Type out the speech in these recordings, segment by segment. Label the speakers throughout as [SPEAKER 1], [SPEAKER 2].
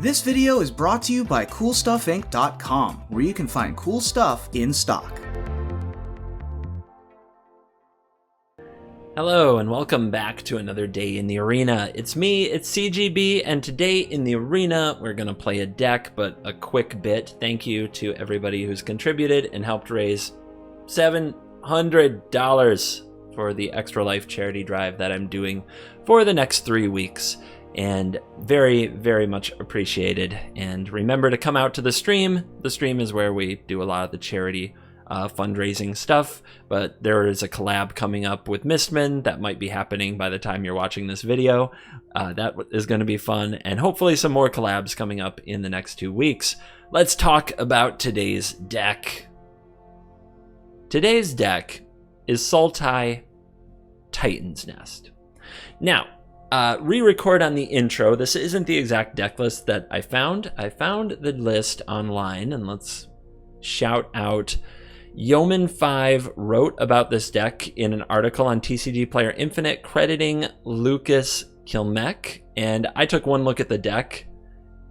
[SPEAKER 1] This video is brought to you by CoolStuffInc.com, where you can find cool stuff in stock.
[SPEAKER 2] Hello and welcome back to another day in the arena. It's me, it's CGB, and today in the arena we're gonna play a deck, but a quick bit. Thank you to everybody who's contributed and helped raise $700 for the Extra Life charity drive that I'm doing for the next 3 weeks. And very, very much appreciated. And remember to come out to the stream. The stream is where we do a lot of the charity fundraising stuff, but there is a collab coming up with Mistman that might be happening by the time you're watching this video. That is going to be fun, and hopefully some more collabs coming up in the next 2 weeks. Let's talk about today's deck. Today's deck is SULTAI Titan's Nest. Now, re-record on the intro. This isn't the exact deck list that I found. I found the list online, and let's shout out Yeoman5 wrote about this deck in an article on TCG Player Infinite, crediting Lucas Kilmec. And I took one look at the deck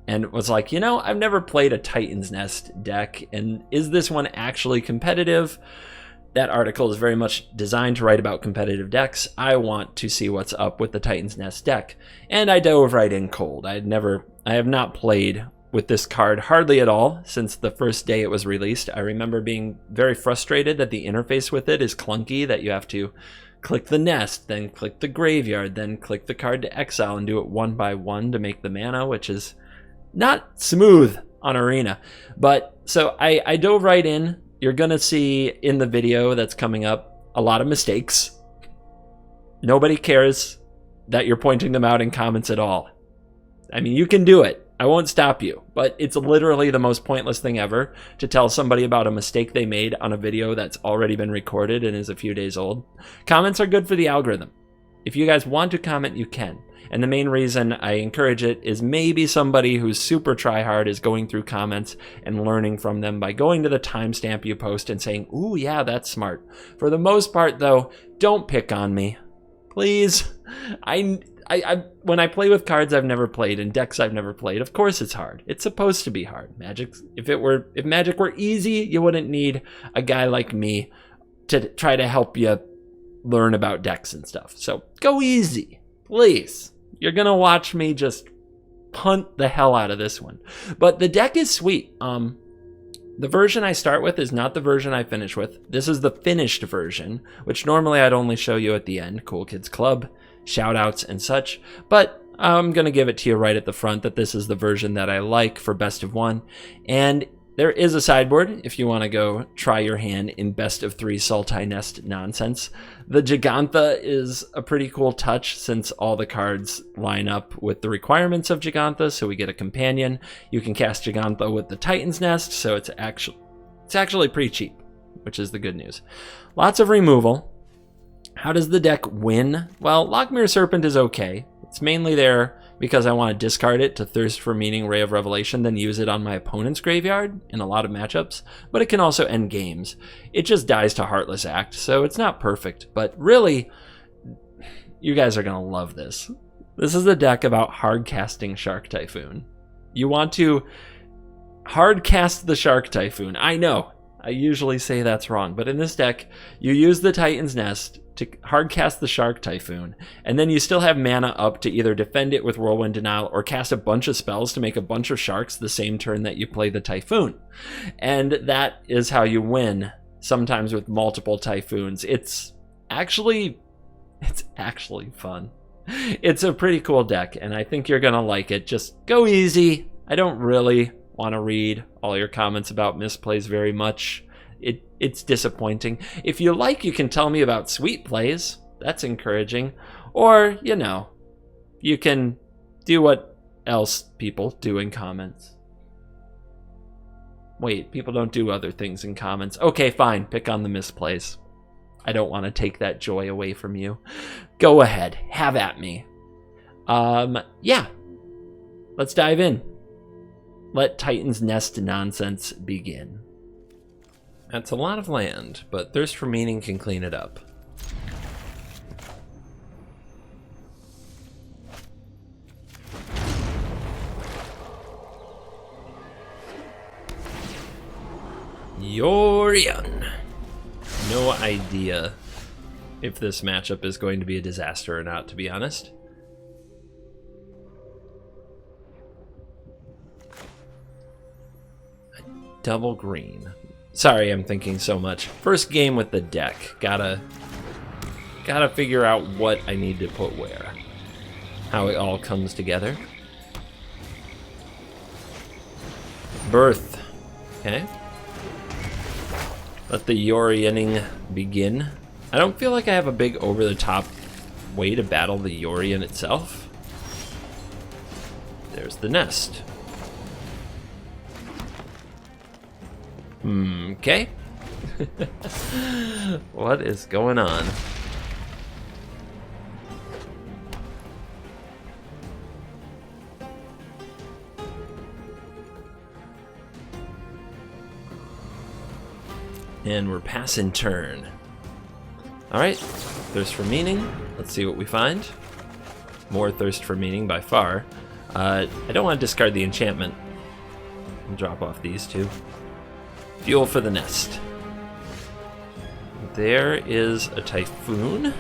[SPEAKER 2] and was like, you know, I've never played a Titan's Nest deck, and is this one actually competitive? That article is very much designed to write about competitive decks. I want to see what's up with the Titan's Nest deck. And I dove right in cold. I have not played with this card hardly at all since the first day it was released. I remember being very frustrated that the interface with it is clunky, that you have to click the nest, then click the graveyard, then click the card to exile and do it one by one to make the mana, which is not smooth on Arena. But so I dove right in. You're gonna see in the video that's coming up a lot of mistakes. Nobody cares that you're pointing them out in comments at all. I mean, you can do it. I won't stop you, but it's literally the most pointless thing ever to tell somebody about a mistake they made on a video that's already been recorded and is a few days old. Comments are good for the algorithm. If you guys want to comment, you can. And the main reason I encourage it is maybe somebody who's super tryhard is going through comments and learning from them by going to the timestamp you post and saying, ooh, yeah, that's smart. For the most part, though, don't pick on me. Please. When I play with cards I've never played and decks I've never played, of course it's hard. It's supposed to be hard. If Magic were easy, you wouldn't need a guy like me to try to help you learn about decks and stuff. So go easy, please. You're gonna watch me just punt the hell out of this one. But the deck is sweet. The version I start with is not the version I finish with. This is the finished version, which normally I'd only show you at the end. Cool Kids Club, shout outs and such. But I'm gonna give it to you right at the front that this is the version that I like for best of one. And there is a sideboard if you want to go try your hand in best of 3 SULTAI Nest nonsense. The Gigantha is a pretty cool touch since all the cards line up with the requirements of Gigantha, so we get a companion. You can cast Gigantha with the Titan's Nest, so it's actually pretty cheap, which is the good news. Lots of removal. How does the deck win? Well, Lockmere Serpent is okay. It's mainly there because I want to discard it to Thirst for Meaning, Ray of Revelation, then use it on my opponent's graveyard in a lot of matchups, but it can also end games. It just dies to Heartless Act, so it's not perfect, but really, you guys are going to love this. This is a deck about hard casting Shark Typhoon. You want to hard cast the Shark Typhoon. I know, I usually say that's wrong, but in this deck, you use the Titan's Nest to hard cast the Shark Typhoon, and then you still have mana up to either defend it with Whirlwind Denial or cast a bunch of spells to make a bunch of sharks the same turn that you play the Typhoon. And that is how you win, sometimes with multiple Typhoons. It's actually fun. It's a pretty cool deck, and I think you're gonna like it. Just go easy. I don't really want to read all your comments about misplays very much. It's disappointing. If you like, you can tell me about sweet plays. That's encouraging. Or, you know, you can do what else people do in comments. Wait, people don't do other things in comments. Okay, fine. Pick on the misplays. I don't want to take that joy away from you. Go ahead. Have at me. Yeah. Let's dive in. Let Titan's Nest nonsense begin. That's a lot of land, but Thirst for Meaning can clean it up. Yorion. No idea if this matchup is going to be a disaster or not, to be honest. Double green. Sorry, I'm thinking so much. First game with the deck. Gotta figure out what I need to put where. How it all comes together. Birth. Okay. Let the Yorioning begin. I don't feel like I have a big over-the-top way to battle the Yorion itself. There's the nest. Okay. What is going on? And we're passing turn. Alright, Thirst for Meaning. Let's see what we find. More Thirst for Meaning by far. I don't want to discard the enchantment. I'll drop off these two. Fuel for the nest. There is a Typhoon.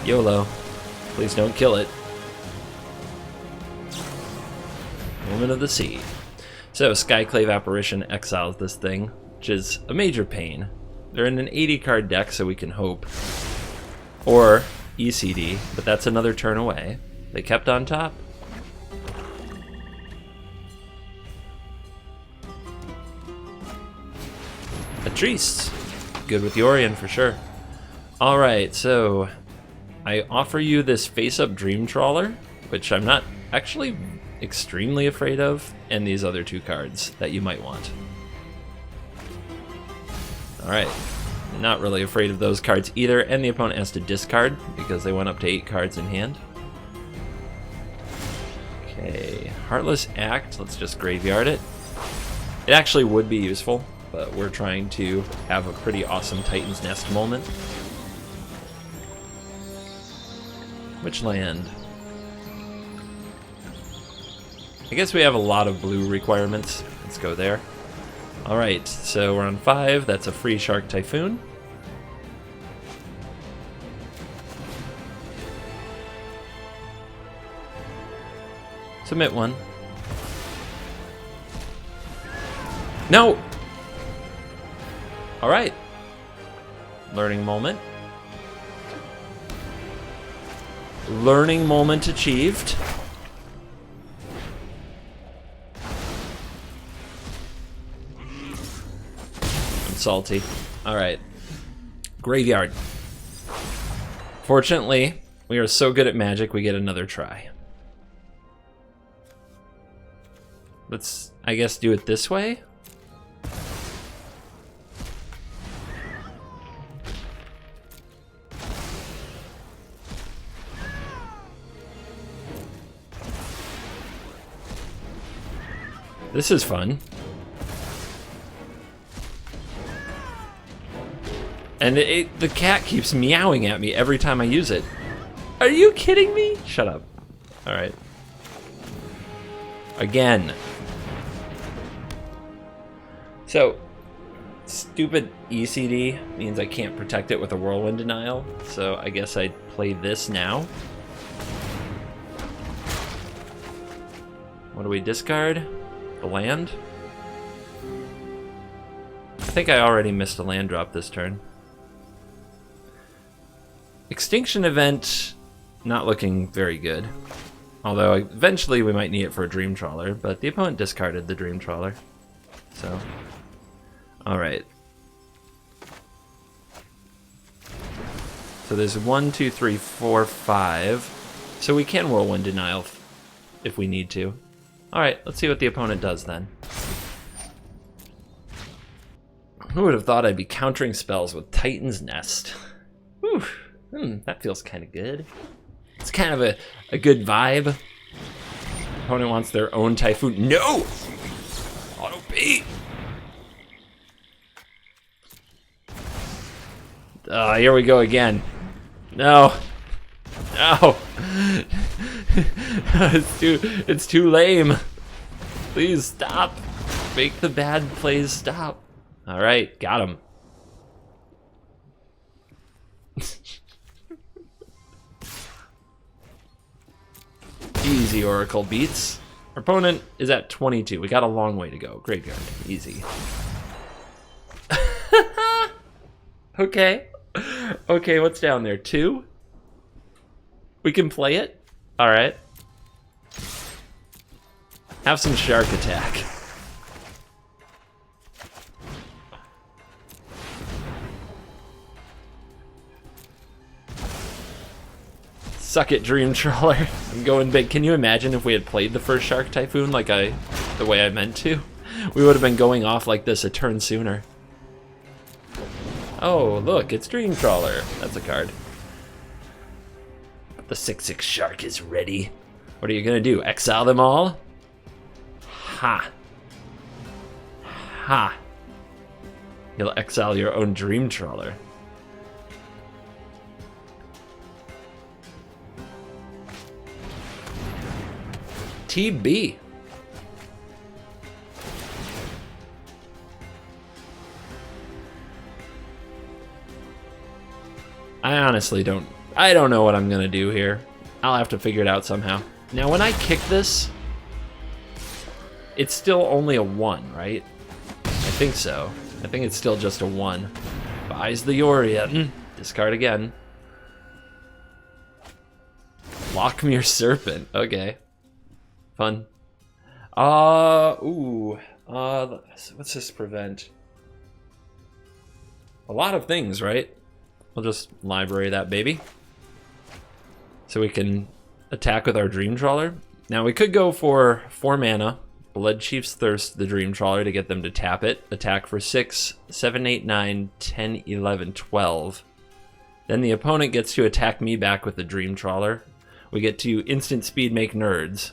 [SPEAKER 2] YOLO. Please don't kill it. Woman of the Sea. So, Skyclave Apparition exiles this thing, which is a major pain. They're in an 80 card deck, so we can hope. Or ECD, but that's another turn away. They kept on top. Patrice. Good with Yorion for sure. Alright, so I offer you this face-up Dream Trawler, which I'm not actually extremely afraid of, and these other two cards that you might want. Alright, not really afraid of those cards either, and the opponent has to discard because they went up to 8 cards in hand. Okay, Heartless Act, let's just graveyard it. It actually would be useful, but we're trying to have a pretty awesome Titan's Nest moment. Which land? I guess we have a lot of blue requirements. Let's go there. Alright, so we're on 5. That's a free Shark Typhoon. Submit one. No! Alright. Learning moment. Learning moment achieved. I'm salty. Alright. Graveyard. Fortunately, we are so good at Magic, we get another try. Let's, I guess, do it this way. This is fun. And the cat keeps meowing at me every time I use it. Are you kidding me? Shut up. Alright. Again. So, stupid ECD means I can't protect it with a Whirlwind Denial, so I guess I'd play this now. What do we discard? The land? I think I already missed a land drop this turn. Extinction Event, not looking very good. Although eventually we might need it for a Dream Trawler, but the opponent discarded the Dream Trawler. So, alright. So there's 1, 2, 3, 4, 5. So we can Whirlwind Denial if we need to. Alright, let's see what the opponent does then. Who would have thought I'd be countering spells with Titan's Nest? Whew, that feels kind of good. It's kind of a good vibe. Opponent wants their own Typhoon. No! Auto beat! Here we go again. No. No. It's too lame. Please stop. Make the bad plays stop. All right, got him. Easy Oracle beats. Our opponent is at 22. We got a long way to go. Graveyard, easy. Okay. Okay, what's down there? 2? We can play it? All right. Have some shark attack. Suck it, Dream Trawler. I'm going big. Can you imagine if we had played the first Shark Typhoon like the way I meant to? We would have been going off like this a turn sooner. Oh, look, it's Dream Trawler. That's a card. The 6/6 Shark is ready. What are you gonna do? Exile them all? Ha. Ha. You'll exile your own Dream Trawler. TB. I don't know what I'm gonna do here. I'll have to figure it out somehow. Now when I kick this, it's still only a 1, right? I think so. I think it's still just a 1. Buys the Orient. Discard again. Lockmere Serpent. Okay. Fun. What's this prevent? A lot of things, right? We'll just library that baby. So we can attack with our Dream Trawler. Now we could go for 4 mana, Blood Chief's Thirst the Dream Trawler to get them to tap it. Attack for 6, 7, 8, 9, 10, 11, 12. Then the opponent gets to attack me back with the Dream Trawler. We get to instant speed make nerds.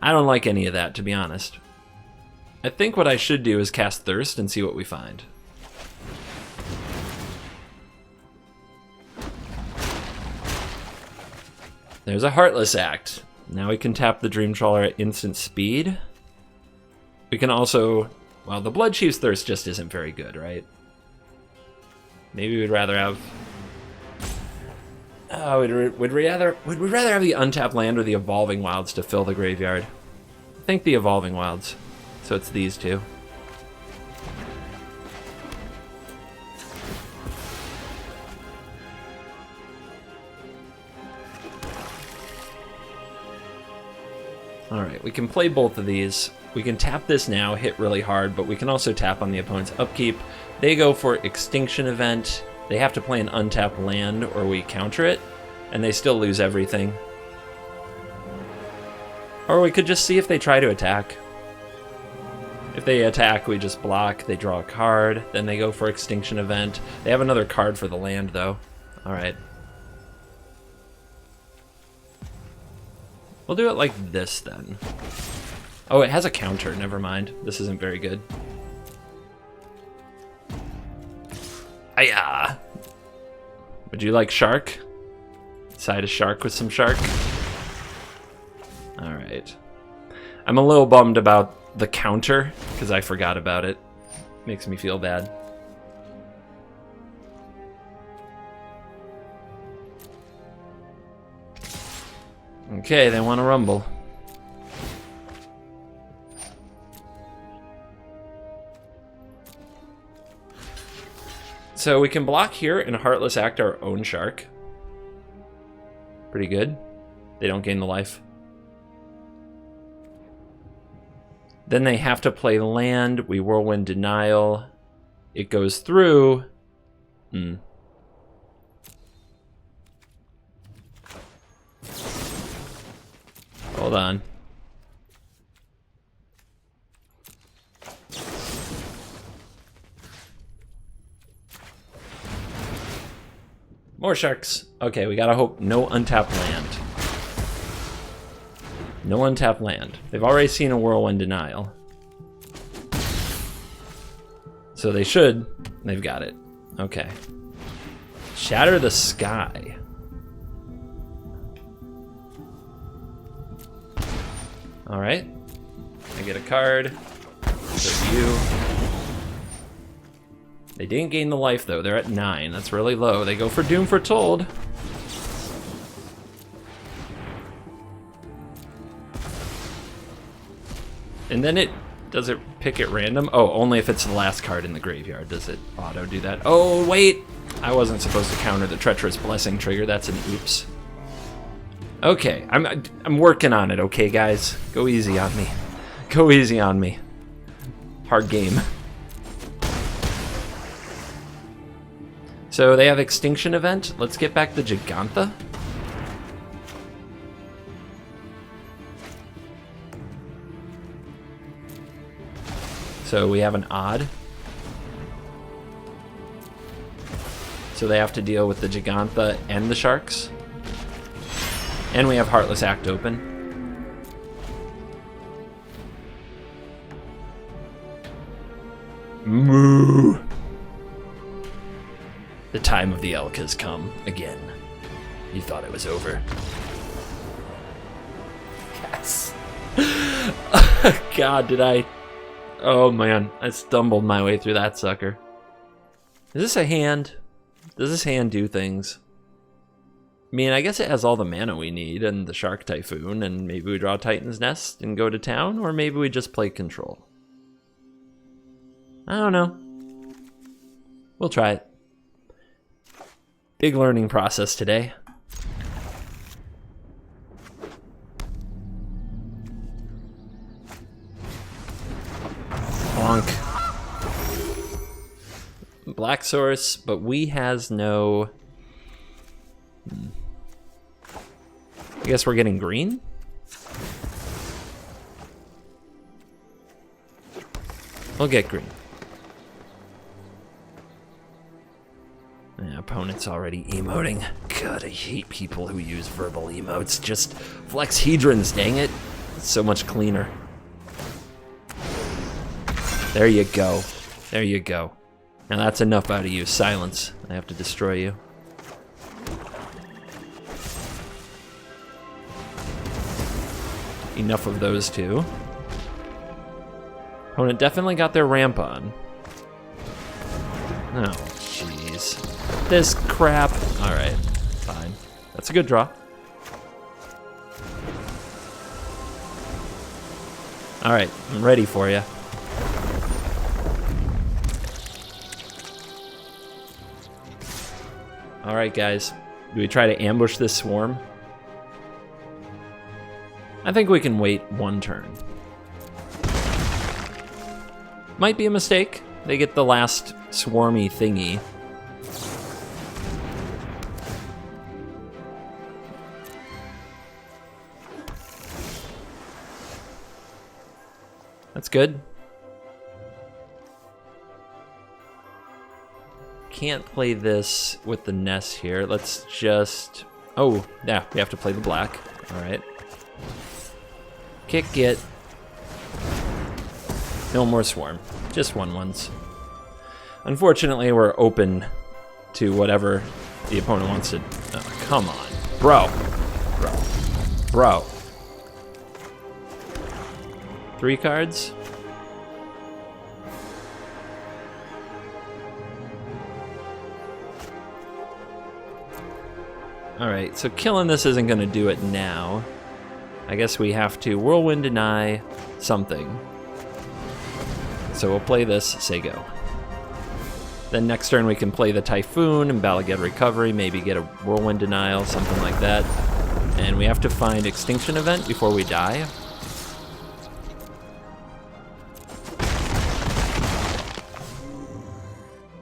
[SPEAKER 2] I don't like any of that, to be honest. I think what I should do is cast Thirst and see what we find. There's a Heartless Act. Now we can tap the Dream Trawler at instant speed. We can also... Well, the Blood Chief's Thirst just isn't very good, right? Maybe we'd rather have... would we rather have the untapped land or the Evolving Wilds to fill the graveyard? I think the Evolving Wilds. So it's these two. Alright, we can play both of these. We can tap this now, hit really hard, but we can also tap on the opponent's upkeep. They go for Extinction Event. They have to play an untapped land or we counter it, and they still lose everything. Or we could just see if they try to attack. If they attack, we just block, they draw a card, then they go for Extinction Event. They have another card for the land, though. Alright. We'll do it like this, then. Oh, it has a counter, never mind. This isn't very good. Ayah! Would you like shark? Side a shark with some shark? Alright. I'm a little bummed about the counter, because I forgot about it. Makes me feel bad. Okay, they want to rumble. So we can block here and Heartless Act our own shark. Pretty good. They don't gain the life. Then they have to play land. We Whirlwind Denial. It goes through. Hold on. More sharks. Okay, we gotta hope no untapped land. No untapped land. They've already seen a Whirlwind Denial. So they should. They've got it. Okay. Shatter the Sky. Alright. get a card. So you. They didn't gain the life though. They're at 9. That's really low. They go for Doom Foretold. And then does it pick at random? Oh, only if it's the last card in the graveyard does it auto do that. Oh, wait! I wasn't supposed to counter the Treacherous Blessing trigger. That's an oops. Okay, I'm working on it, okay, guys? Go easy on me. Go easy on me. Hard game. So they have Extinction Event. Let's get back the Gigantha. So we have an odd. So they have to deal with the Gigantha and the Sharks. And we have Heartless Act open. Moo! The time of the elk has come again. You thought it was over. Yes. God, did I... Oh man, I stumbled my way through that sucker. Is this a hand? Does this hand do things? I mean, I guess it has all the mana we need and the Shark Typhoon, and maybe we draw Titan's Nest and go to town, or maybe we just play control. I don't know. We'll try it. Big learning process today. Bonk. Black source, but we has no... I guess we're getting green? We'll get green. Yeah, opponent's already emoting. God, I hate people who use verbal emotes. Just flex Hedrons, dang it. It's so much cleaner. There you go. There you go. Now that's enough out of you. Silence. I have to destroy you. Enough of those two. Opponent definitely got their ramp on. Oh, jeez. This crap. Alright, fine. That's a good draw. Alright, I'm ready for you. Alright, guys. Do we try to ambush this swarm? I think we can wait one turn. Might be a mistake. They get the last swarmy thingy. That's good. Can't play this with the Nest here. Let's just... Oh, yeah, we have to play the black. All right. Kick it. No more swarm. Just 1/1s. Unfortunately, we're open to whatever the opponent wants to... Oh, come on. Bro. Bro. 3 cards? Alright, so killing this isn't going to do it now. I guess we have to Whirlwind deny something. So we'll play this, say go. Then next turn we can play the Typhoon and Balaged Recovery, maybe get a Whirlwind denial, something like that. And we have to find Extinction Event before we die.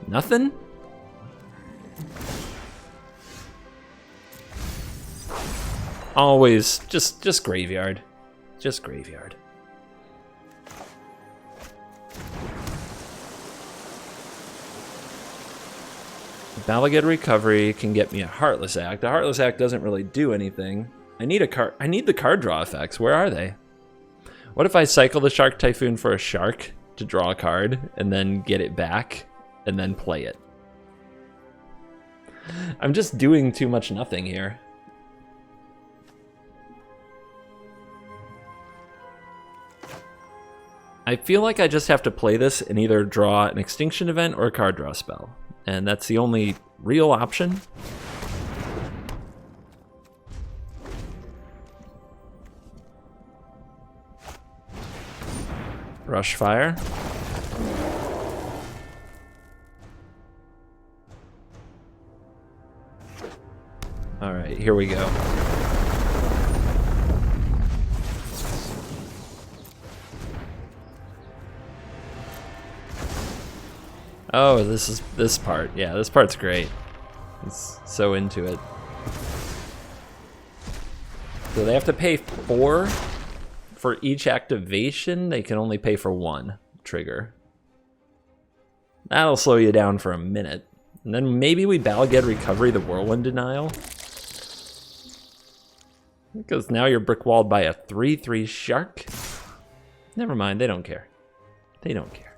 [SPEAKER 2] Nothing? Always just graveyard. Just graveyard. Balaged Recovery can get me a Heartless Act. The Heartless Act doesn't really do anything. I need the card draw effects. Where are they? What if I cycle the Shark Typhoon for a shark to draw a card and then get it back and then play it? I'm just doing too much nothing here. I feel like I just have to play this and either draw an extinction event or a card draw spell. And that's the only real option. Rush Fire. All right, here we go. Oh, this part. Yeah, this part's great. It's so into it. So they have to pay 4 for each activation. They can only pay for 1 trigger. That'll slow you down for a minute. And then maybe we Balaged Recovery the Whirlwind Denial. Because now you're brick-walled by a 3/3 shark. Never mind, they don't care. They don't care.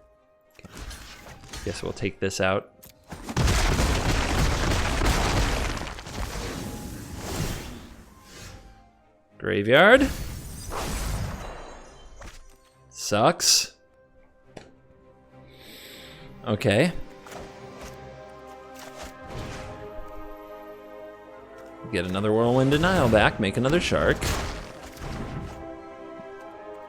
[SPEAKER 2] Okay. Guess we'll take this out. Graveyard. Sucks. Okay. Get another Whirlwind Denial back, make another shark.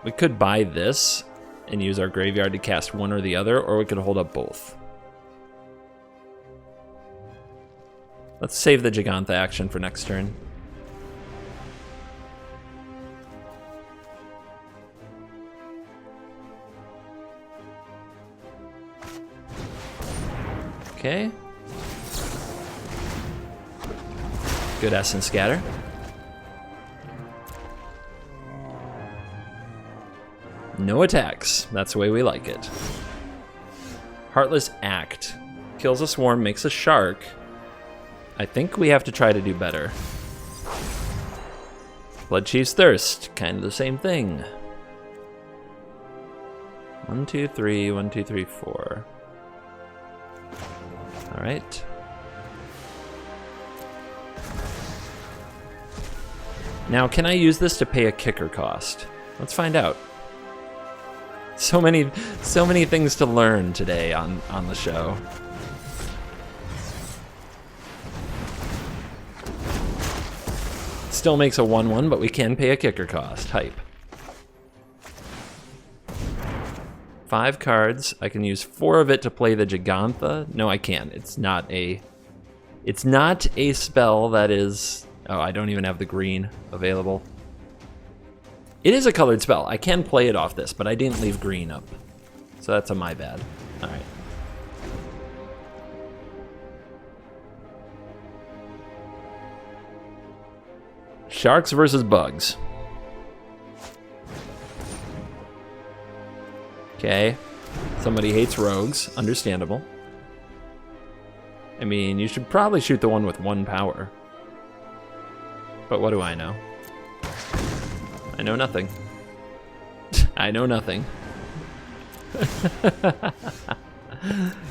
[SPEAKER 2] We could buy this and use our graveyard to cast one or the other, or we could hold up both. Let's save the Gigantha action for next turn. Okay. Good Essence Scatter. No attacks. That's the way we like it. Heartless Act. Kills a swarm, makes a shark. I think we have to try to do better. Blood Chief's Thirst. Kind of the same thing. 1, 2, 3. 1, 2, 3, 4. All right. Now, can I use this to pay a kicker cost? Let's find out. So many things to learn today on the show. Still makes a 1/1, but we can pay a kicker cost. Hype. 5 cards. I can use 4 of it to play the Gigantha. No, I can't. It's not a spell that is. Oh, I don't even have the green available. It is a colored spell. I can play it off this, but I didn't leave green up. So that's my bad. All right. Sharks versus bugs. Okay. Somebody hates rogues. Understandable. I mean, you should probably shoot the one with 1 power. But what do I know? I know nothing. I know nothing.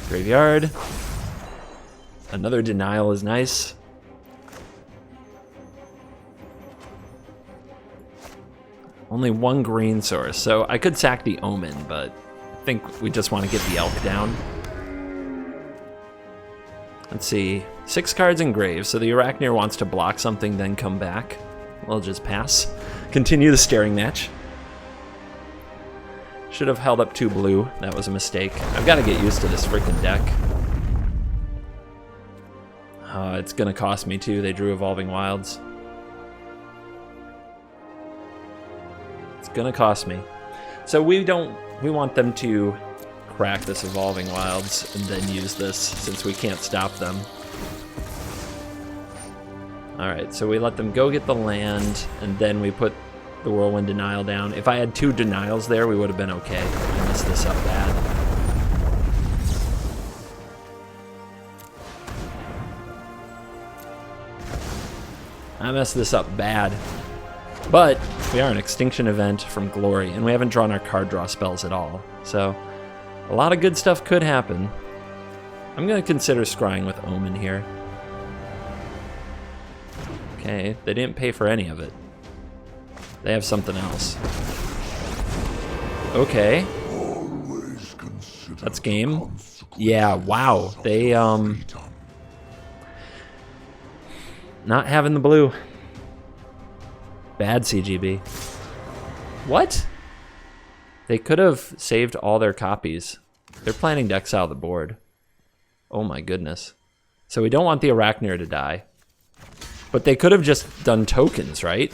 [SPEAKER 2] Graveyard. Another denial is nice. Only 1 green source, so I could sack the Omen, but I think we just want to get the Elk down. Let's see. 6 cards in grave, so the Arachneer wants to block something, then come back. We'll just pass. Continue the staring match. Should have held up 2 blue. That was a mistake. I've got to get used to this freaking deck. It's gonna cost me too. They drew Evolving Wilds. It's gonna cost me. So we want them to crack this Evolving Wilds and then use this since we can't stop them. Alright, so we let them go get the land, and then we put the Whirlwind Denial down. If I had 2 denials there, we would have been okay. I messed this up bad. I messed this up bad. But we are an Extinction event from Glory, and we haven't drawn our card draw spells at all. So a lot of good stuff could happen. I'm going to consider scrying with Omen here. Okay, they didn't pay for any of it. They have something else. Okay. That's game. Yeah, wow. They, not having the blue. Bad CGB. What? They could have saved all their copies. They're planning to exile the board. Oh my goodness. So we don't want the Arachnir to die. But they could have just done tokens, right?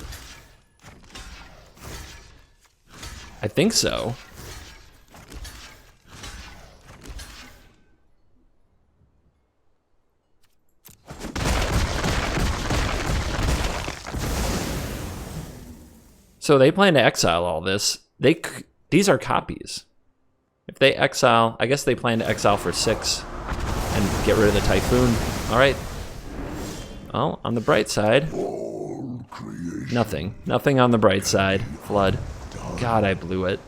[SPEAKER 2] I think so. So they plan to exile all this. These are copies. If they exile, I guess they plan to exile for 6 and get rid of the Typhoon. All right. Well, on the bright side, nothing. Nothing on the bright side. Flood. God, I blew it.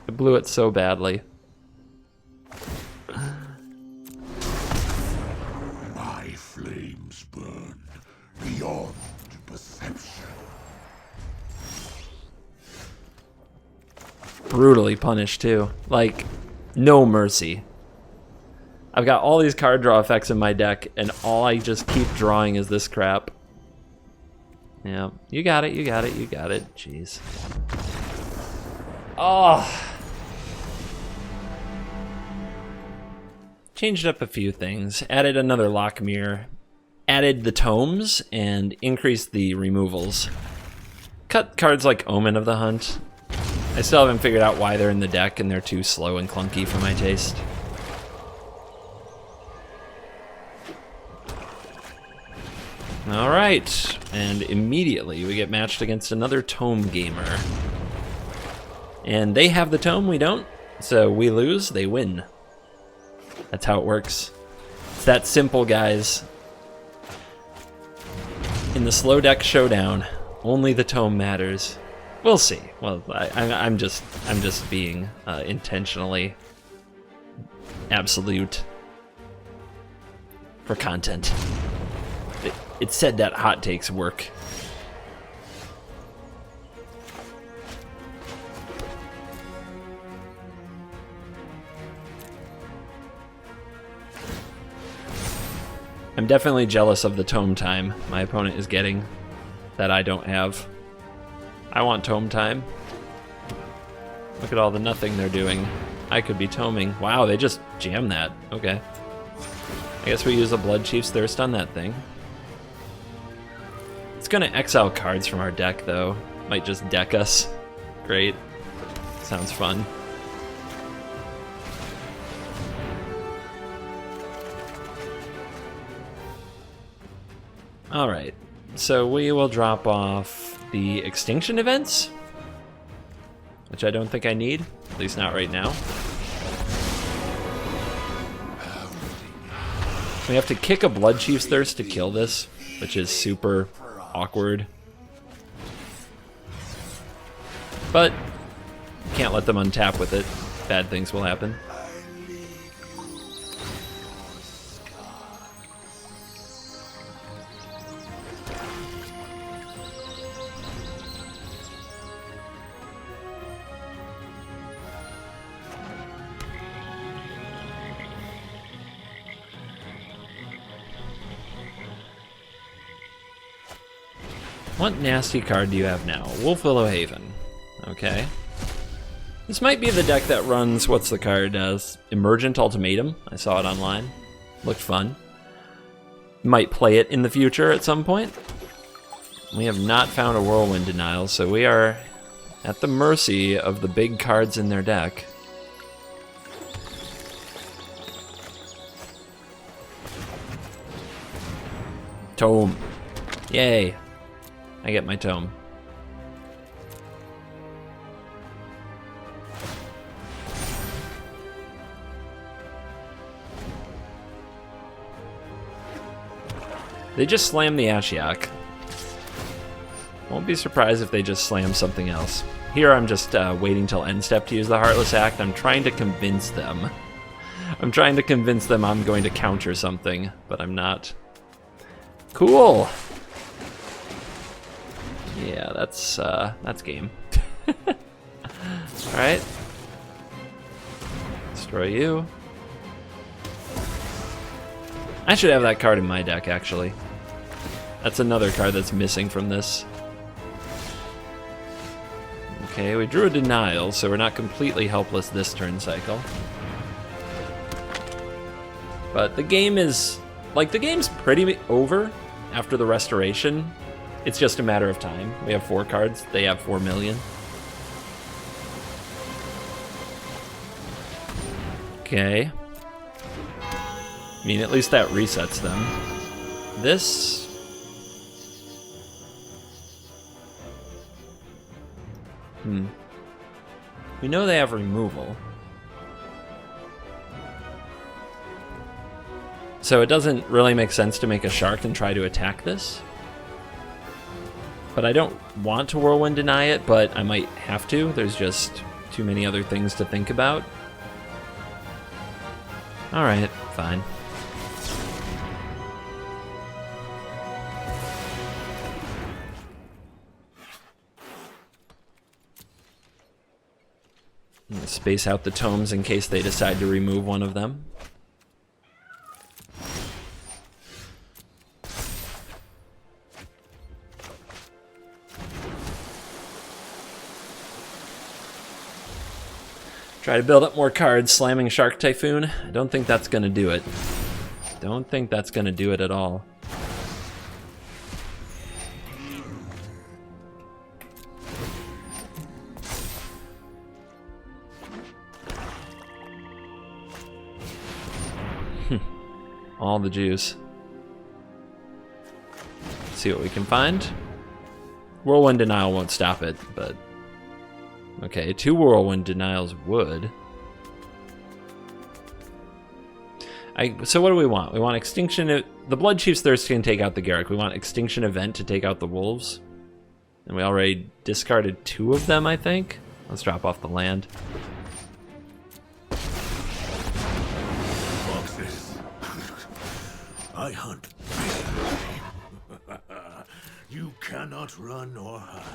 [SPEAKER 2] I blew it so badly.
[SPEAKER 3] My flames burn beyond perception.
[SPEAKER 2] Brutally punished too. Like, no mercy. I've got all these card draw effects in my deck, and all I just keep drawing is this crap. Yeah, you got it, you got it, you got it. Jeez. Oh. Changed up a few things. Added another lock mirror. Added the tomes, and increased the removals. Cut cards like Omen of the Hunt. I still haven't figured out why they're in the deck, and they're too slow and clunky for my taste. All right, and immediately we get matched against another tome gamer. And they have the tome, we don't. So we lose, they win. That's how it works. It's that simple, guys. In the slow deck showdown, only the tome matters. We'll see. Well, I'm just being intentionally absolute for content. It said that hot takes work. I'm definitely jealous of the tome time my opponent is getting that I don't have. I want tome time. Look at all the nothing they're doing. I could be toming. Wow, they just jammed that. Okay. I guess we use a Blood Chief's Thirst on that thing. It's gonna exile cards from our deck, though. Might just deck us. Great. Sounds fun. Alright, so we will drop off the extinction events, which I don't think I need, at least not right now. We have to kick a Blood Chief's Thirst to kill this, which is super awkward. But can't let them untap with it. Bad things will happen. What nasty card do you have now? Wolf Willow Haven. Okay. This might be the deck that runs, what's the card? Emergent Ultimatum. I saw it online. Looked fun. Might play it in the future at some point. We have not found a Whirlwind Denial, so we are at the mercy of the big cards in their deck. Tome. Yay. I get my tome. They just slammed the Ashiok. Won't be surprised if they just slam something else. Here I'm just waiting till end step to use the Heartless Act. I'm trying to convince them. I'm trying to convince them I'm going to counter something, but I'm not. Cool. Yeah, that's game. Alright. Let's Destroy you. I should have that card in my deck, actually. That's another card that's missing from this. Okay, we drew a denial, so we're not completely helpless this turn cycle. But the game is... like, the game's pretty over after the restoration. It's just a matter of time. We have 4 cards. They have 4 million. Okay. I mean, at least that resets them. This... We know they have removal. So it doesn't really make sense to make a shark and try to attack this. But I don't want to Whirlwind Deny it, but I might have to. There's just too many other things to think about. Alright, fine. I'm gonna space out the tomes in case they decide to remove one of them. Try to build up more cards, slamming Shark Typhoon. I don't think that's gonna do it. Don't think that's gonna do it at all. All the juice. Let's see what we can find. Whirlwind Denial won't stop it, but... okay, 2 Whirlwind Denials would. So what do we want? We want Extinction... the Blood Chief's Thirst can take out the Garruk. We want Extinction Event to take out the Wolves. And we already discarded 2 of them, I think. Let's drop off the land.
[SPEAKER 3] I hunt. You cannot run or hide.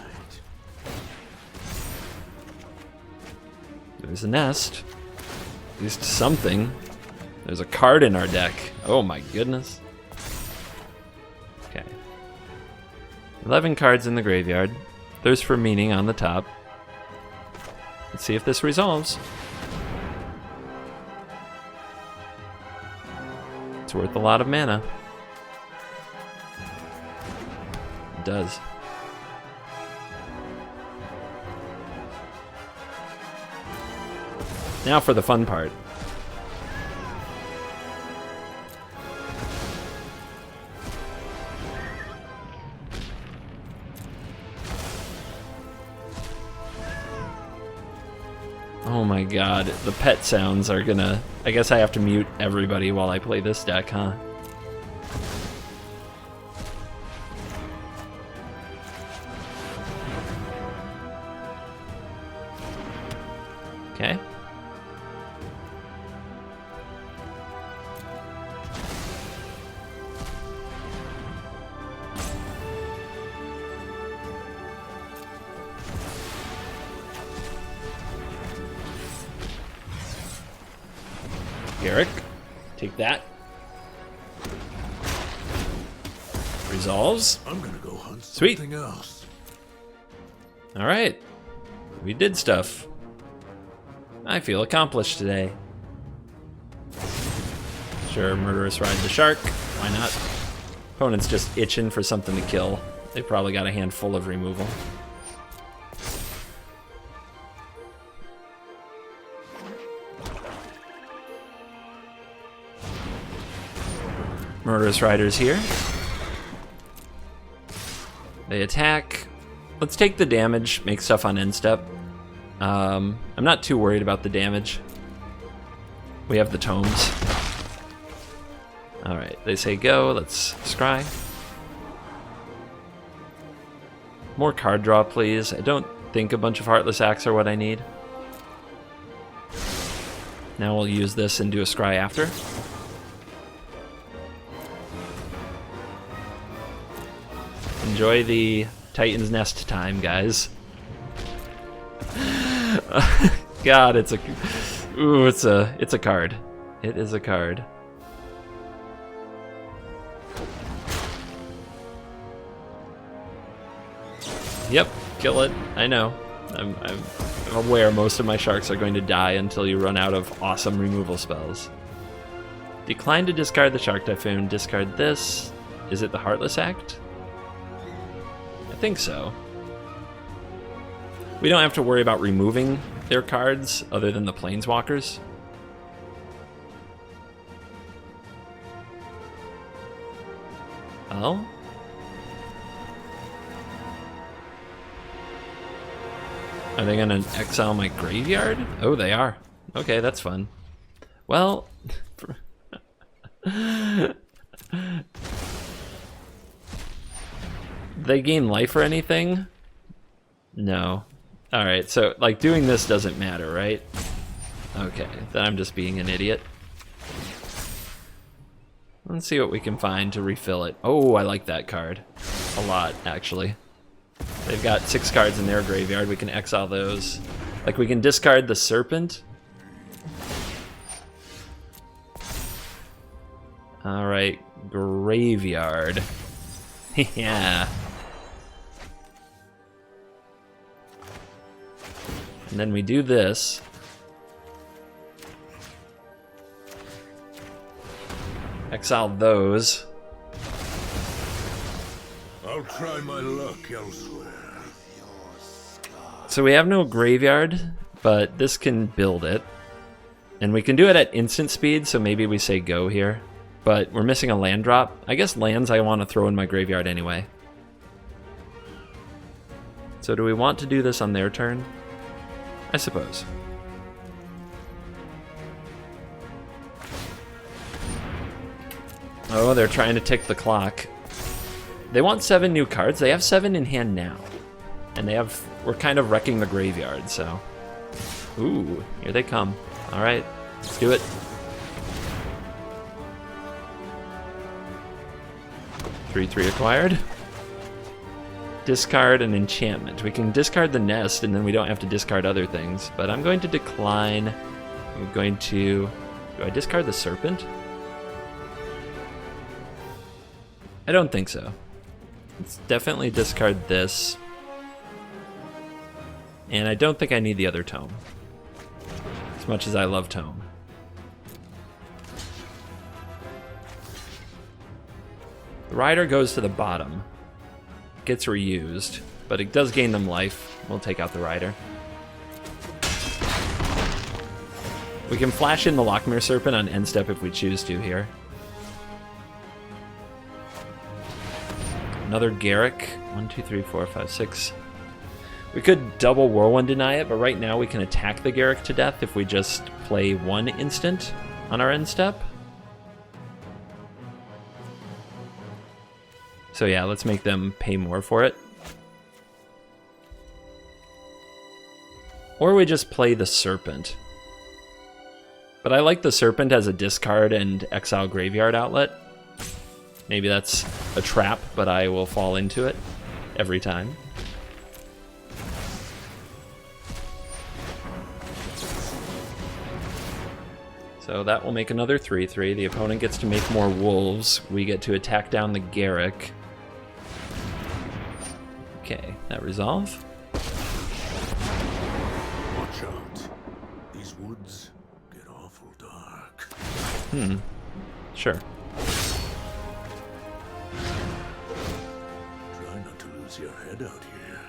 [SPEAKER 2] There's a nest. At least something. There's a card in our deck. Oh my goodness. Okay. 11 cards in the graveyard. Thirst for Meaning on the top. Let's see if this resolves. It's worth a lot of mana. It does. Now for the fun part. Oh my god, the pet sounds are gonna... I guess I have to mute everybody while I play this deck, huh? Okay. Garruk, take that. Resolves.
[SPEAKER 3] I'm gonna go hunt
[SPEAKER 2] Sweet.
[SPEAKER 3] something else.
[SPEAKER 2] All right, we did stuff. I feel accomplished today. Sure, Murderous Ride the Shark. Why not? Opponent's just itching for something to kill. They probably got a handful of removal. Murderous Rider's here. They attack. Let's take the damage, make stuff on end step. I'm not too worried about the damage. We have the tomes. Alright, they say go, let's scry. More card draw, please. I don't think a bunch of Heartless Acts are what I need. Now we'll use this and do a scry after. Enjoy the Titan's Nest time, guys. God, Ooh, it's a card. It is a card. Yep, kill it. I know. I'm aware most of my sharks are going to die until you run out of awesome removal spells. Decline to discard the Shark Typhoon. Discard this. Is it the Heartless Act? I think so. We don't have to worry about removing their cards other than the Planeswalkers. Oh? Are they gonna exile my graveyard? Oh, they are. Okay, that's fun. Well... they gain life or anything? No. Alright, so, like, doing this doesn't matter, right? Okay, then I'm just being an idiot. Let's see what we can find to refill it. Oh, I like that card. A lot, actually. They've got 6 cards in their graveyard. We can exile those. Like, we can discard the Serpent. Alright, graveyard. Yeah. And then we do this. Exile those.
[SPEAKER 3] I'll try my luck elsewhere.
[SPEAKER 2] So we have no graveyard, but this can build it. And we can do it at instant speed, so maybe we say go here. But we're missing a land drop. I guess lands I want to throw in my graveyard anyway. So do we want to do this on their turn? I suppose. Oh, they're trying to tick the clock. They want 7 new cards. They have 7 in hand now. And we're kind of wrecking the graveyard, so. Ooh, here they come. All right, let's do it. Three acquired. Discard an enchantment. We can discard the nest and then we don't have to discard other things, but I'm going to decline. I'm going to, do I discard the serpent? I don't think so. Let's definitely discard this. And I don't think I need the other tome. As much as I love tome. The rider goes to the bottom. Gets reused, but it does gain them life. We'll take out the rider. We can flash in the Lochmere Serpent on end step if we choose to here. Another Garrick. 1, 2, 3, 4, 5, 6. We could double Whirlwind deny it, but right now we can attack the Garrick to death if we just play 1 instant on our end step. So yeah, let's make them pay more for it. Or we just play the Serpent. But I like the Serpent as a discard and exile graveyard outlet. Maybe that's a trap, but I will fall into it every time. So that will make another 3/3. The opponent gets to make more wolves. We get to attack down the Garrick. Okay, that resolve.
[SPEAKER 3] Watch out. These woods get awful dark.
[SPEAKER 2] Sure.
[SPEAKER 3] Try not to lose your head out here.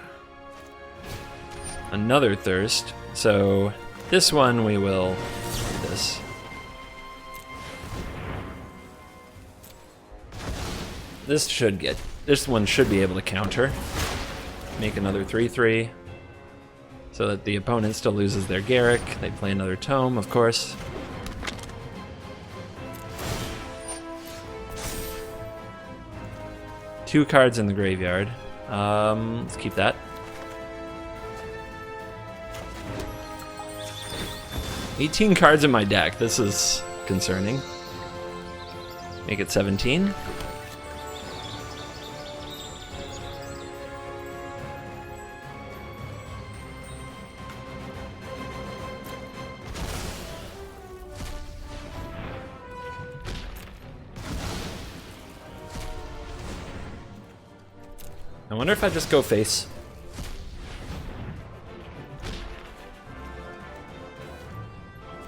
[SPEAKER 2] Another thirst. So this one we will do this. This one should be able to counter. Make another 3/3. So that the opponent still loses their Garrick. They play another tome, of course. Two cards in the graveyard. Let's keep that. $18 cards in my deck. This is concerning. Make it 17. I wonder if I just go face.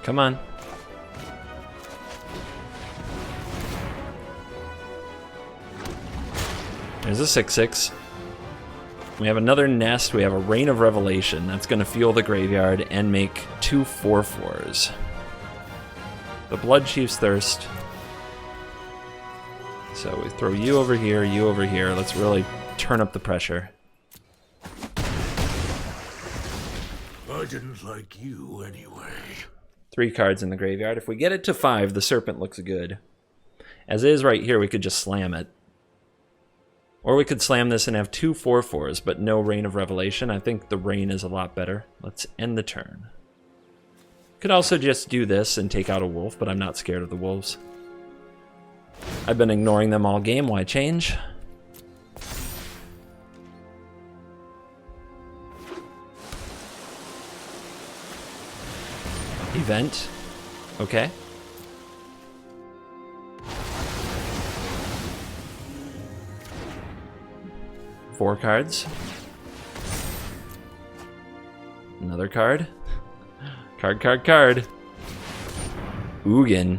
[SPEAKER 2] Come on. There's a 6/6. We have another nest. We have a Rain of Revelation. That's going to fuel the graveyard and make 2 4/4s. The Blood Chief's Thirst. So we throw you over here, you over here. Let's really turn up the pressure.
[SPEAKER 3] I didn't like you anyway.
[SPEAKER 2] 3 cards in the graveyard. If we get it to 5, the Serpent looks good. As is right here, we could just slam it. Or we could slam this and have 2 4/4s, but no Rain of Revelation. I think the Rain is a lot better. Let's end the turn. Could also just do this and take out a wolf, but I'm not scared of the wolves. I've been ignoring them all game. Why change? Event. Okay. Four cards. Another card. Card. Ugin.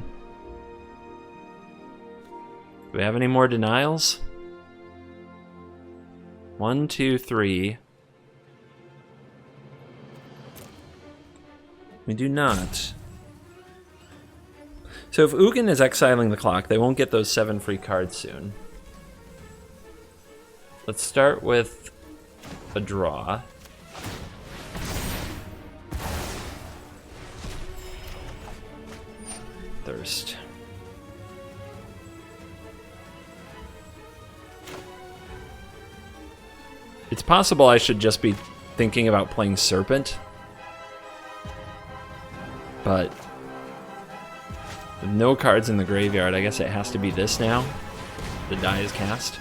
[SPEAKER 2] Do we have any more denials? 1, 2, 3. We do not. So if Ugin is exiling the clock, they won't get those 7 free cards soon. Let's start with a draw. Thirst. It's possible I should just be thinking about playing Serpent. But with no cards in the graveyard, I guess it has to be this now. The die is cast.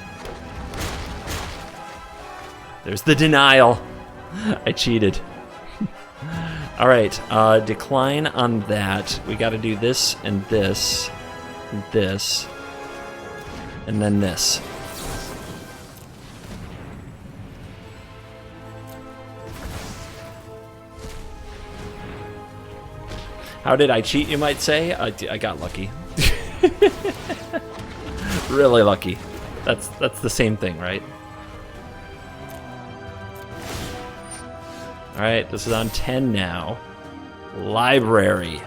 [SPEAKER 2] There's the denial. I cheated. All right, decline on that. We got to do this and this, and this, and then this. How did I cheat, you might say? I got lucky. Really lucky. That's the same thing, right? All right, this is on 10 now. Library.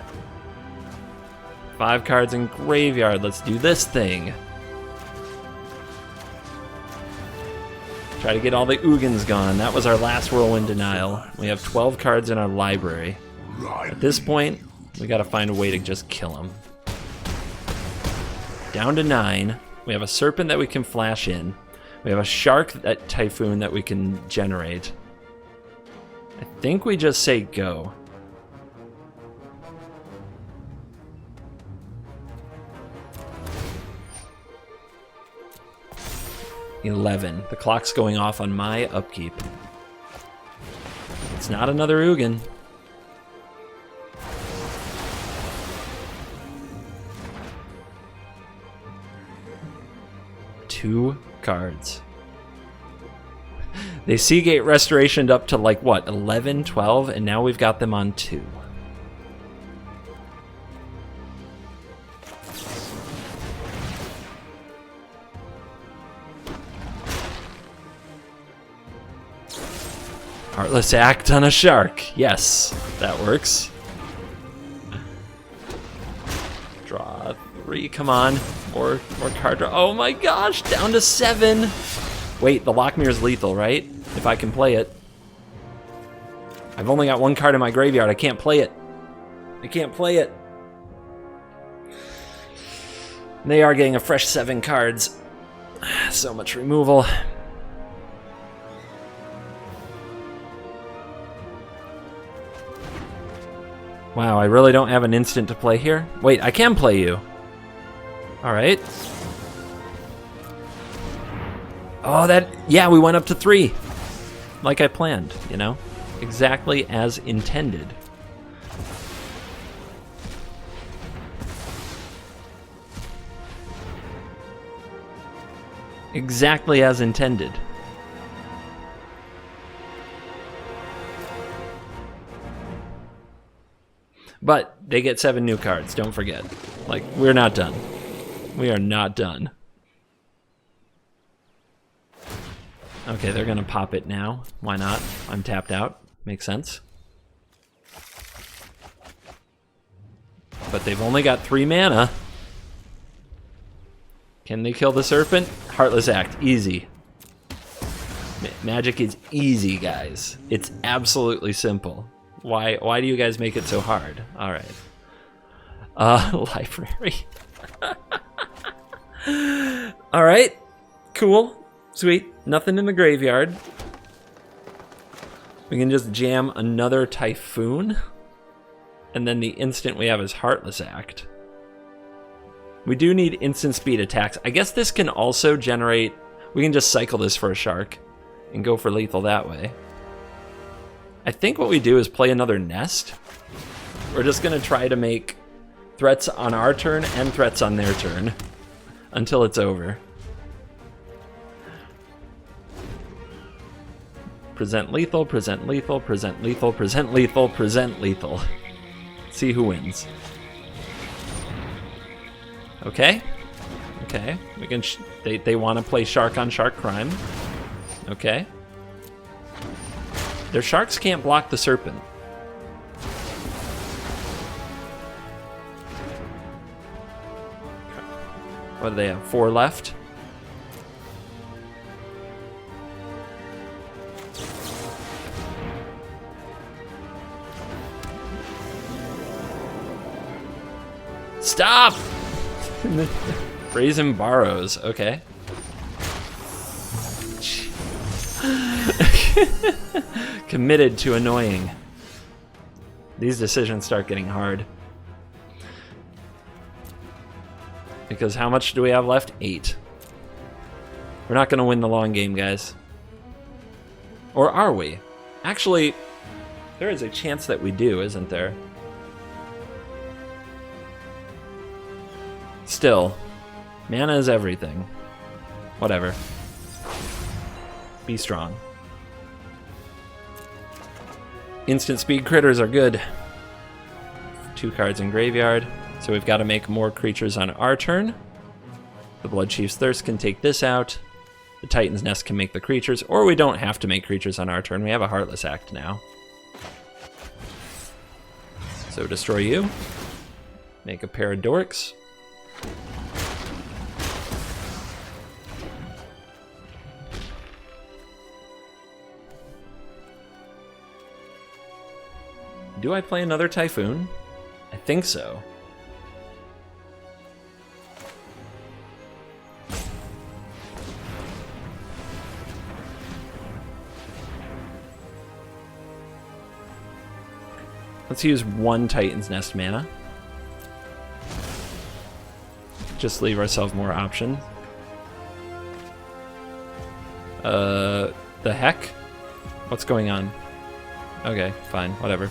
[SPEAKER 2] 5 cards in graveyard. Let's do this thing. Try to get all the Ugins gone. That was our last Whirlwind Denial. We have 12 cards in our library. At this point, we gotta find a way to just kill him. Down to 9. We have a Serpent that we can flash in. We have a Shark at Typhoon that we can generate. I think we just say go. $11. The clock's going off on my upkeep. It's not another Ugin. Two cards. They Seagate Restorationed up to like what, 11, 12, and now we've got them on 2. Heartless Act on a Shark. Yes, that works. Draw 3, come on. More card draw. Oh my gosh, down to 7. Wait, the Lockmere's lethal, right? If I can play it. I've only got 1 card in my graveyard. I can't play it. I can't play it. They are getting a fresh 7 cards. So much removal. Wow, I really don't have an instant to play here. Wait, I can play you. All right. Oh, yeah, we went up to 3. Like I planned, you know? Exactly as intended. Exactly as intended. But they get 7 new cards, don't forget. Like, we're not done. We are not done. Okay, they're gonna pop it now. Why not? I'm tapped out. Makes sense. But they've only got 3 mana. Can they kill the Serpent? Heartless Act, easy. Magic is easy, guys. It's absolutely simple. Why do you guys make it so hard? All right. Library. All right. Cool. Sweet. Nothing in the graveyard. We can just jam another Typhoon. And then the instant we have is Heartless Act. We do need instant speed attacks. I guess this can also generate... We can just cycle this for a shark and go for lethal that way. I think what we do is play another nest. We're just going to try to make threats on our turn and threats on their turn until it's over. Present lethal, present lethal, present lethal, present lethal, present lethal. See who wins. Okay. Okay. We can. They want to play shark on shark crime. Okay. Their sharks can't block the Serpent. What do they have? 4 left? Stop! Brazen Borrows. Okay. Committed to annoying. These decisions start getting hard. Because how much do we have left? 8. We're not going to win the long game, guys. Or are we? Actually, there is a chance that we do, isn't there? Still, mana is everything. Whatever. Be strong. Instant speed critters are good. 2 cards in graveyard. So we've got to make more creatures on our turn. The Blood Chief's Thirst can take this out. The Titan's Nest can make the creatures, or we don't have to make creatures on our turn. We have a Heartless Act now. So destroy you. Make a pair of dorks. Do I play another Typhoon? I think so. Let's use 1 Titan's Nest mana. Just leave ourselves more options. The heck? What's going on? Okay, fine, whatever.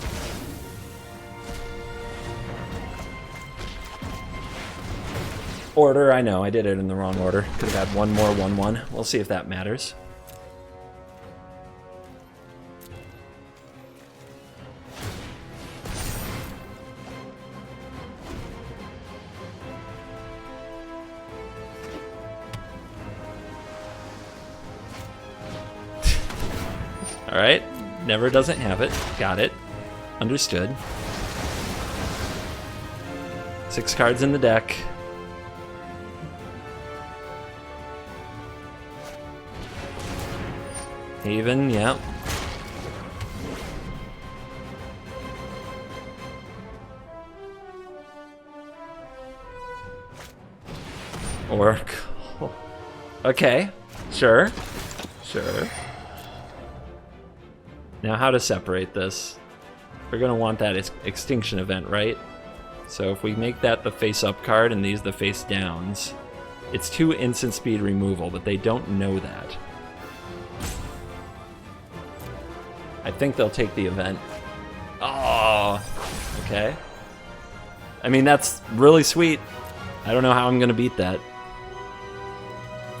[SPEAKER 2] Order, I know, I did it in the wrong order. Could have had 1 more 1/1. We'll see if that matters. Alright, never doesn't have it. Got it. Understood. 6 cards in the deck. Haven, yeah. Oracle. Okay, sure. Sure. Now how to separate this. We're going to want that extinction event, right? So if we make that the face-up card and these the face-downs, it's 2 instant speed removal, but they don't know that. I think they'll take the event. Oh, okay. I mean, that's really sweet. I don't know how I'm going to beat that.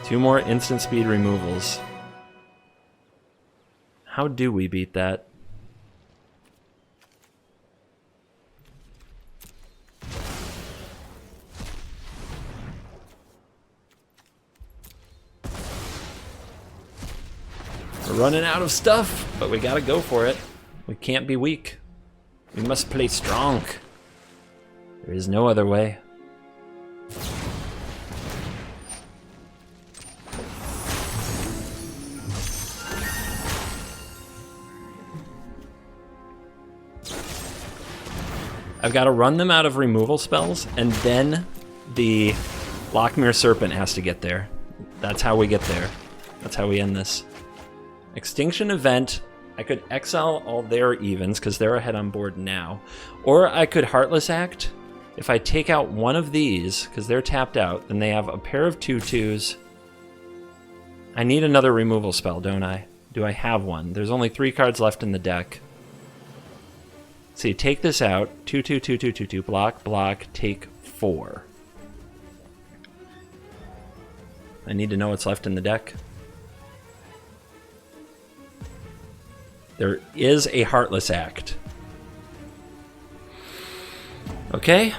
[SPEAKER 2] 2 more instant speed removals. How do we beat that? We're running out of stuff, but we gotta go for it. We can't be weak. We must play strong. There is no other way. I've got to run them out of removal spells, and then the Lockmere Serpent has to get there. That's how we get there. That's how we end this. Extinction Event. I could exile all their evens, because they're ahead on board now. Or I could Heartless Act. If I take out one of these, because they're tapped out, then they have a pair of 2/2s. I need another removal spell, don't I? Do I have one? There's only 3 cards left in the deck. So you take this out, 2/2, 2/2, 2/2, block, block, take 4. I need to know what's left in the deck. There is a Heartless Act. Okay.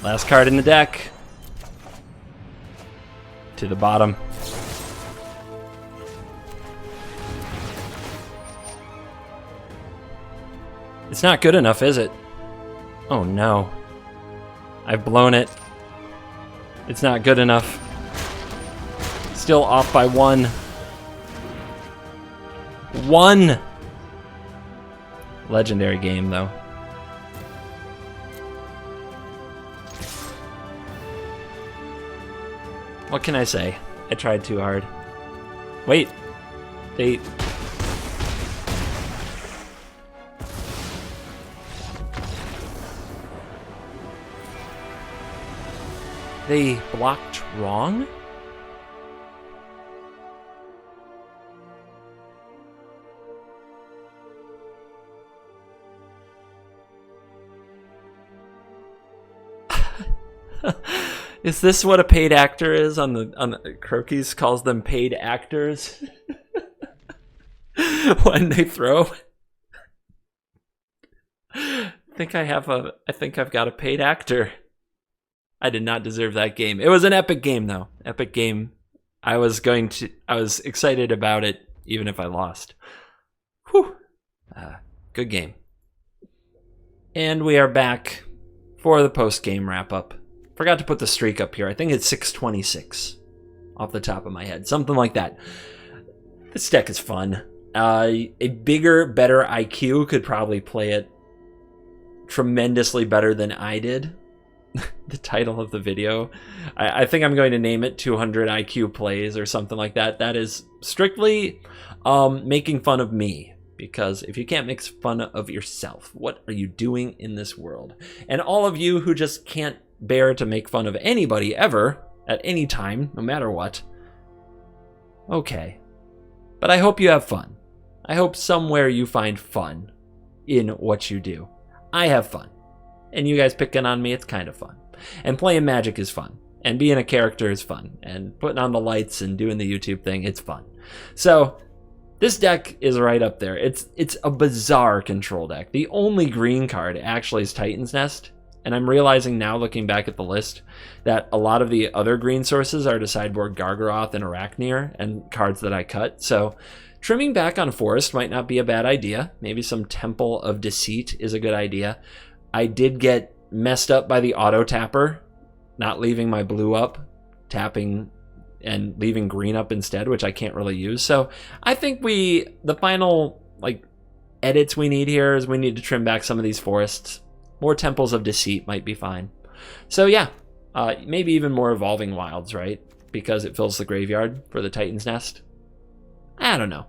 [SPEAKER 2] Last card in the deck. To the bottom. It's not good enough, is it? Oh no. I've blown it. It's not good enough. Still off by 1. 1! Legendary game, though. What can I say? I tried too hard. Wait. They blocked wrong? Is this what a paid actor is on the Croquis calls them paid actors when they throw? I think I've got a paid actor. I did not deserve that game. It was an epic game though. Epic game. I was excited about it even if I lost. Whew. Good game. And we are back for the post-game wrap-up. Forgot to put the streak up here. I think it's 626 off the top of my head. Something like that. This deck is fun. A bigger, better IQ could probably play it tremendously better than I did. The title of the video. I think I'm going to name it 200 IQ Plays or something like that. That is strictly making fun of me. Because if you can't make fun of yourself, what are you doing in this world? And all of you who just can't bear to make fun of anybody ever, at any time, no matter what. Okay. But I hope you have fun. I hope somewhere you find fun in what you do. I have fun. And you guys picking on me, it's kind of fun. And playing Magic is fun. And being a character is fun. And putting on the lights and doing the YouTube thing, it's fun. So, this deck is right up there. It's a bizarre control deck. The only green card actually is Titan's Nest. And I'm realizing now, looking back at the list, that a lot of the other green sources are to sideboard Gargaroth and Arachnir and cards that I cut. So trimming back on Forest might not be a bad idea. Maybe some Temple of Deceit is a good idea. I did get messed up by the auto tapper, not leaving my blue up, tapping and leaving green up instead, which I can't really use. So I think the final edits we need here is we need to trim back some of these forests. More Temples of Deceit might be fine. So yeah, maybe even more Evolving Wilds, right? Because it fills the graveyard for the Titan's Nest. I don't know.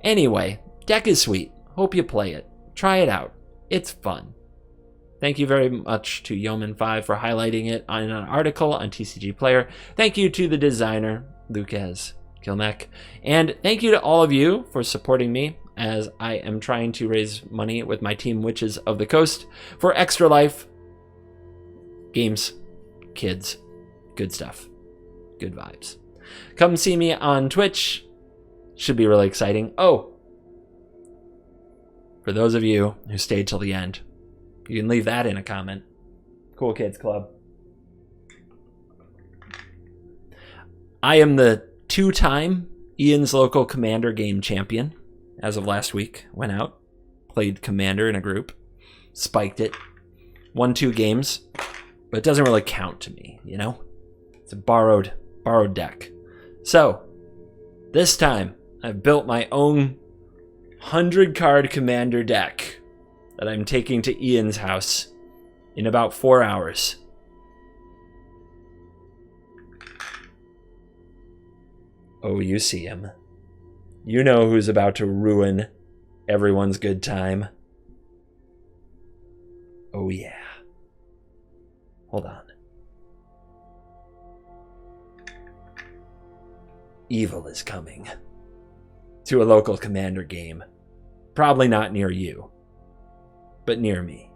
[SPEAKER 2] Anyway, deck is sweet. Hope you play it. Try it out. It's fun. Thank you very much to Yeoman5 for highlighting it in an article on TCG Player. Thank you to the designer, Lucas Kilneck. And thank you to all of you for supporting me as I am trying to raise money with my team Witches of the Coast for Extra Life. Games, kids, good stuff, good vibes. Come see me on Twitch. Should be really exciting. Oh, for those of you who stayed till the end, you can leave that in a comment. Cool Kids Club. I am the 2-time Ian's Local Commander game champion. As of last week, went out, played Commander in a group, spiked it, won 2 games, but it doesn't really count to me, you know? It's a borrowed deck. So, this time, I've built my own 100-card Commander deck that I'm taking to Ian's house in about 4 hours. Oh, you see him. You know who's about to ruin everyone's good time. Oh, yeah. Hold on. Evil is coming to a local Commander game. Probably not near you, but near me.